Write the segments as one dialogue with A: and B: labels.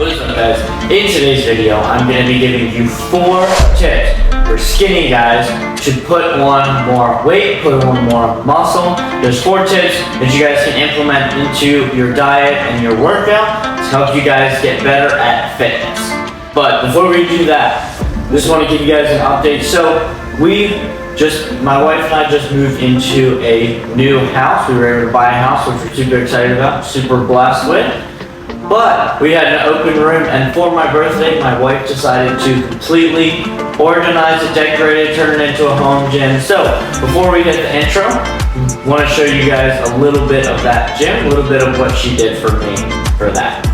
A: What is up, guys? In today's video, I'm going to be giving you 4 tips for skinny guys to put on more weight, put on more muscle. There's 4 tips that you guys can implement into your diet and your workout to help you guys get better at fitness. But before we do that, I just want to give you guys an update. So my wife and I just moved into a new house. We were able to buy a house, which we're super excited about, super blessed with. But we had an open room, and for my birthday, my wife decided to completely organize it, decorate it, turn it into a home gym. So before we hit the intro, I want to show you guys a little bit of that gym, a little bit of what she did for me for that.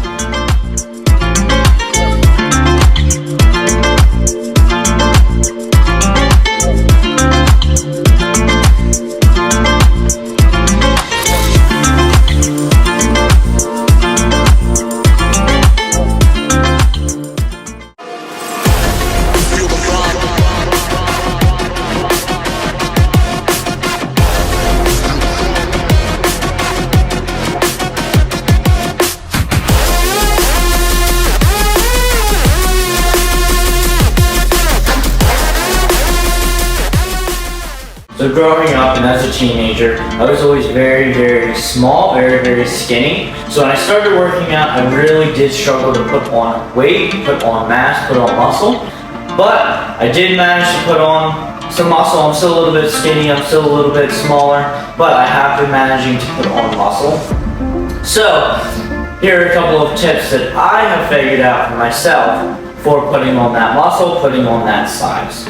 A: So growing up and as a teenager, I was always very, very small, very, very skinny. So when I started working out, I really did struggle to put on weight, put on mass, put on muscle. But I did manage to put on some muscle. I'm still a little bit skinny, I'm still a little bit smaller, but I have been managing to put on muscle. So here are a couple of tips that I have figured out for myself for putting on that muscle, putting on that size.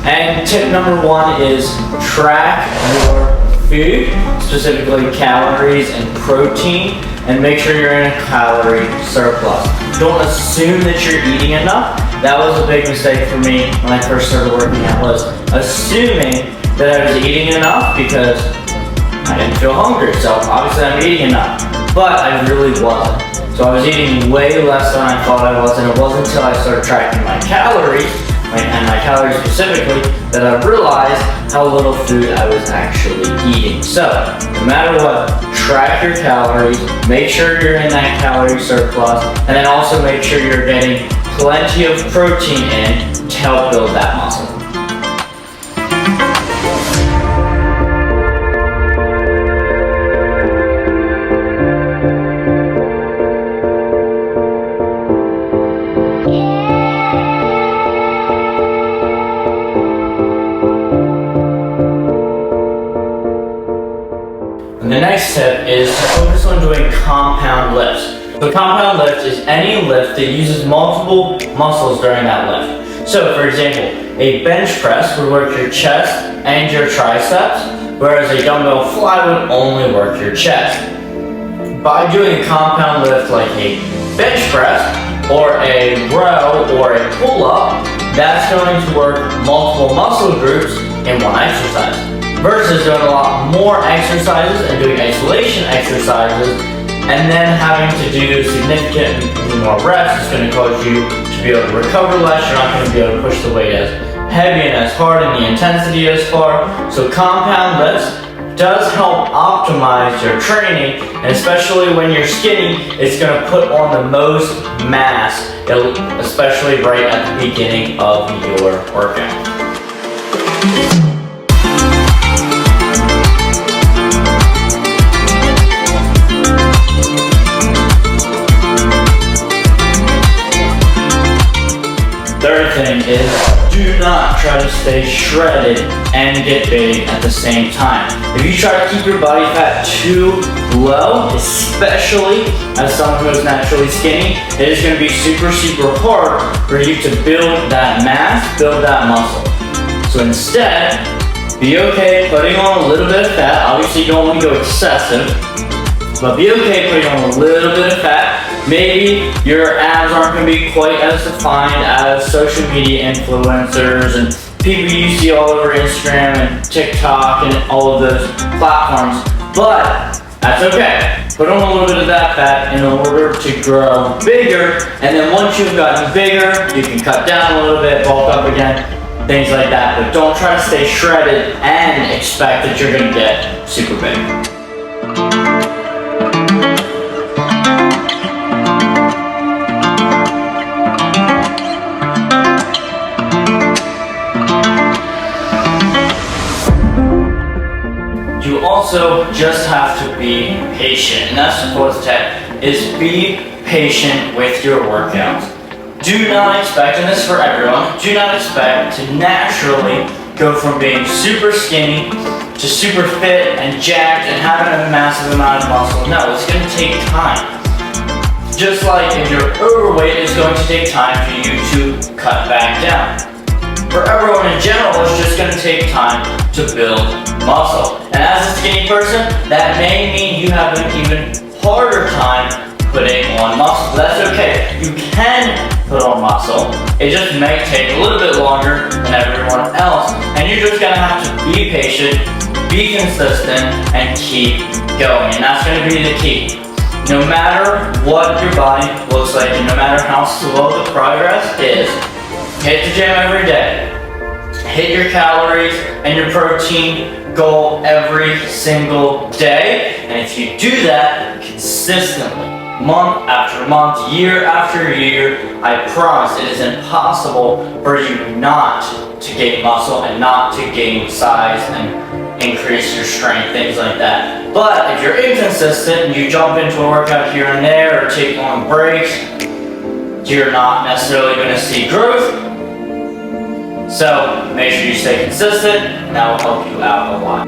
A: And tip number 1 is track your food, specifically calories and protein, and make sure you're in a calorie surplus. Don't assume that you're eating enough. That was a big mistake for me when I first started working out, was assuming that I was eating enough because I didn't feel hungry. So obviously I'm eating enough, but I really wasn't. So I was eating way less than I thought I was, and it wasn't until I started tracking my calories, and my calories specifically, that I realized how little food I was actually eating. So, no matter what, track your calories, make sure you're in that calorie surplus, and then also make sure you're getting plenty of protein in to help build that muscle. And the next tip is to focus on doing compound lifts. So compound lift is any lift that uses multiple muscles during that lift. So for example, a bench press would work your chest and your triceps, whereas a dumbbell fly would only work your chest. By doing a compound lift like a bench press or a row or a pull-up, that's going to work multiple muscle groups in one exercise. Versus doing a lot more exercises and doing isolation exercises and then having to do significantly more reps. It's going to cause you to be able to recover less. You're not going to be able to push the weight as heavy and as hard and the intensity as far. So compound lifts does help optimize your training, and especially when you're skinny, it's going to put on the most mass, especially right at the beginning of your workout. Third thing is, do not try to stay shredded and get big at the same time. If you try to keep your body fat too low, especially as someone who is naturally skinny, it is going to be super, super hard for you to build that mass, build that muscle. So instead, be okay putting on a little bit of fat. Obviously you don't want to go excessive, but be okay putting on a little bit of fat. Maybe your abs aren't going to be quite as defined as social media influencers and people you see all over Instagram and TikTok and all of those platforms, but that's okay. Put on a little bit of that fat in order to grow bigger, and then once you've gotten bigger, you can cut down a little bit, bulk up again, things like that. But don't try to stay shredded and expect that you're going to get super big. also just have to be patient. And that's the fourth tip, is be patient with your workouts. Do not expect, and this is for everyone, do not expect to naturally go from being super skinny to super fit and jacked and having a massive amount of muscle. No, it's going to take time. Just like if you're overweight, it's going to take time for you to cut back down. For everyone in general, it's just going to take time to build muscle. And as a skinny person, that may mean you have an even harder time putting on muscle. But that's okay. You can put on muscle. It just may take a little bit longer than everyone else. And you're just going to have to be patient, be consistent, and keep going. And that's going to be the key. No matter what your body looks like, and no matter how slow the progress is, hit the gym every day. Hit your calories and your protein goal every single day. And if you do that consistently, month after month, year after year, I promise it is impossible for you not to gain muscle and not to gain size and increase your strength, things like that. But if you're inconsistent and you jump into a workout here and there or take long breaks, you're not necessarily going to see growth. So make sure you stay consistent, and that will help you out a lot.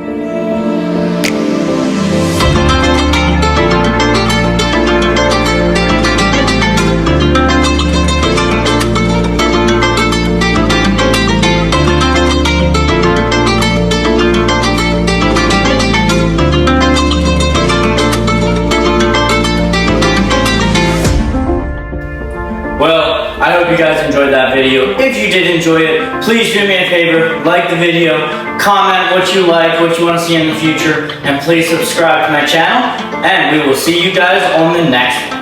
A: Well, I hope you guys enjoyed that video. If you did enjoy it, please do me a favor, like the video, comment what you like, what you want to see in the future, and please subscribe to my channel, and we will see you guys on the next one.